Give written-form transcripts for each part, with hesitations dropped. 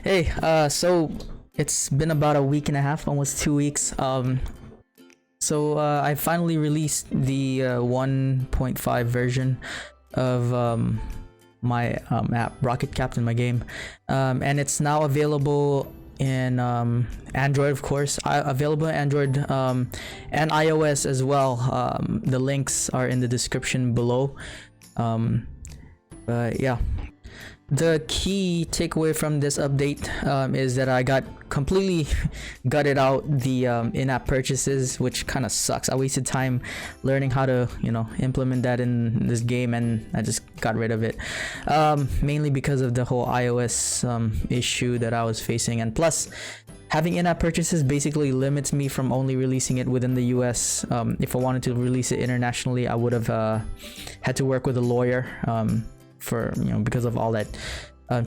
Hey, so it's been about a week and a half, almost 2 weeks. I finally released the 1.5 version of my app, Rocket Captain, my game, and it's now available in Android, of course, available in Android and iOS as well. The links are in the description below. But yeah. The key takeaway from this update is that I got completely gutted out the in-app purchases, which kind of sucks. I wasted time learning how to, implement that in this game, and I just got rid of it. Mainly because of the whole iOS issue that I was facing, and plus, having in-app purchases basically limits me from only releasing it within the US. If I wanted to release it internationally, I would have had to work with a lawyer. Because of all that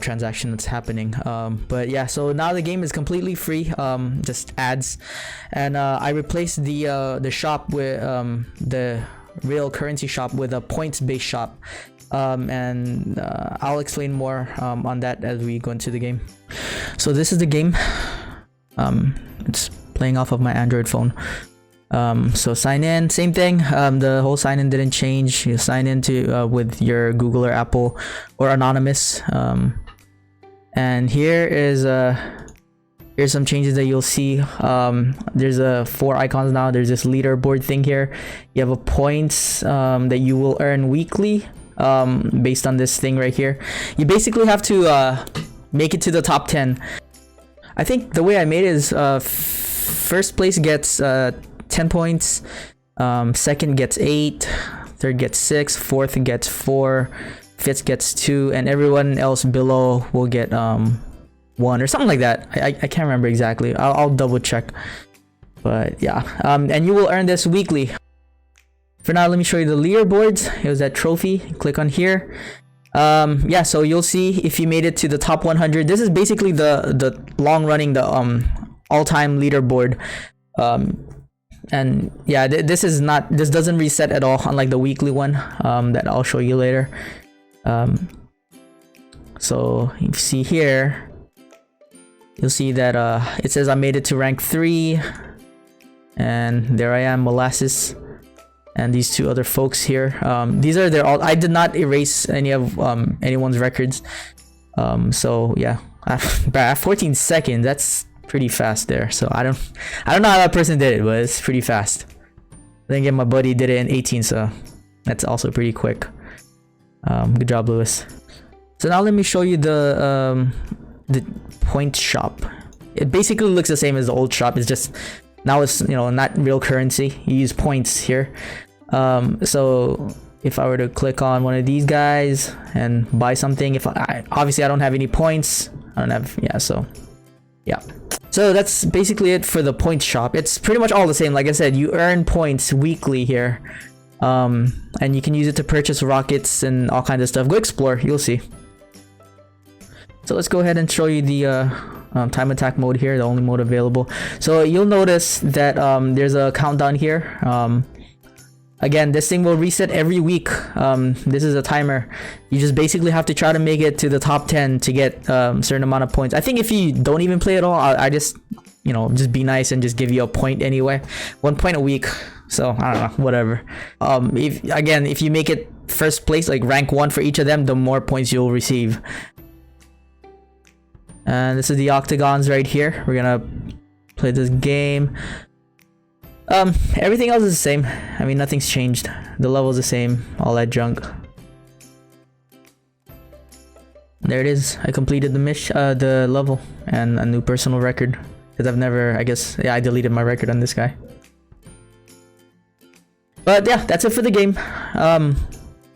transaction that's happening. But yeah, so now the game is completely free, just ads, and I replaced the shop with the real currency shop with a points-based shop, and I'll explain more on that as we go into the game. So this is the game. It's playing off of my Android phone. So sign in, same thing. The whole sign in didn't change. You sign in to with your Google or Apple or anonymous. And here's some changes that you'll see. There's 4 icons now. There's this leaderboard thing here. You have a points that you will earn weekly based on this thing right here. You basically have to make it to the top 10. I think the way I made it is first place gets 10 points, second gets 8, third gets 6, fourth gets 4, fifth gets 2, and everyone else below will get 1 or something like that. I can't remember exactly. I'll double check, but yeah. And you will earn this weekly. For now, let me show you the leaderboards. It was that trophy. Click on here. Yeah, so you'll see if you made it to the top 100. This is basically the long running, the all-time leaderboard. And yeah, this doesn't reset at all, unlike the weekly one that I'll show you later. So you see here, you'll see that it says I made it to rank 3, and there I am, Molasses, and these 2 other folks here. These are their all. I did not erase any of anyone's records. So yeah, at 14 seconds, that's pretty fast there. So I don't know how that person did it, but it's pretty fast. Then again, my buddy did it in 18, so that's also pretty quick. Good job, Lewis. So now let me show you the point shop. It basically looks the same as the old shop. It's just now it's not real currency. You use points here. So if I were to click on one of these guys and buy something, obviously I don't have any points. So that's basically it for the points shop. It's pretty much all the same. Like I said, you earn points weekly here, and you can use it to purchase rockets and all kinds of stuff. Go explore, you'll see. So let's go ahead and show you the time attack mode here, the only mode available. So you'll notice that there's a countdown here. Again, this thing will reset every week. This is a timer. You just basically have to try to make it to the top 10 to get a certain amount of points. I think if you don't even play at all, I just, just be nice and just give you a point anyway. 1 point a week. So I don't know, whatever. If you make it first place, like rank 1 for each of them, the more points you'll receive. And this is the octagons right here. We're gonna play this game. Everything else is the same. I mean, nothing's changed. The level's the same, all that junk. There it is. I completed the level and a new personal record, because I deleted my record on this guy. But yeah, that's it for the game. I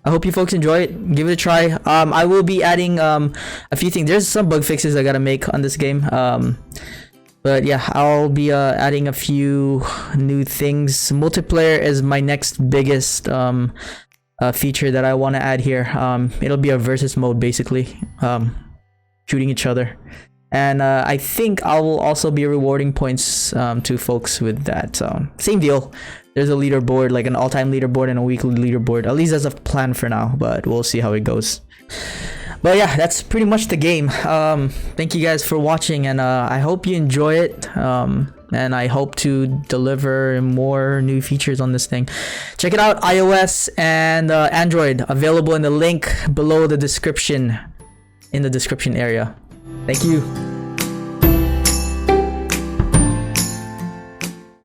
hope you folks enjoy it. Give it a try. I will be adding a few things. There's some bug fixes I gotta make on this game. But yeah, I'll be adding a few new things. Multiplayer is my next biggest feature that I want to add here. It'll be a versus mode, basically, shooting each other. And I think I will also be rewarding points to folks with that. So same deal. There's a leaderboard, like an all-time leaderboard and a weekly leaderboard. At least that's a plan for now, but we'll see how it goes. But yeah, that's pretty much the game. Thank you guys for watching, and I hope you enjoy it. And I hope to deliver more new features on this thing. Check it out, iOS and Android, available in the link below the description, in the description area. Thank you.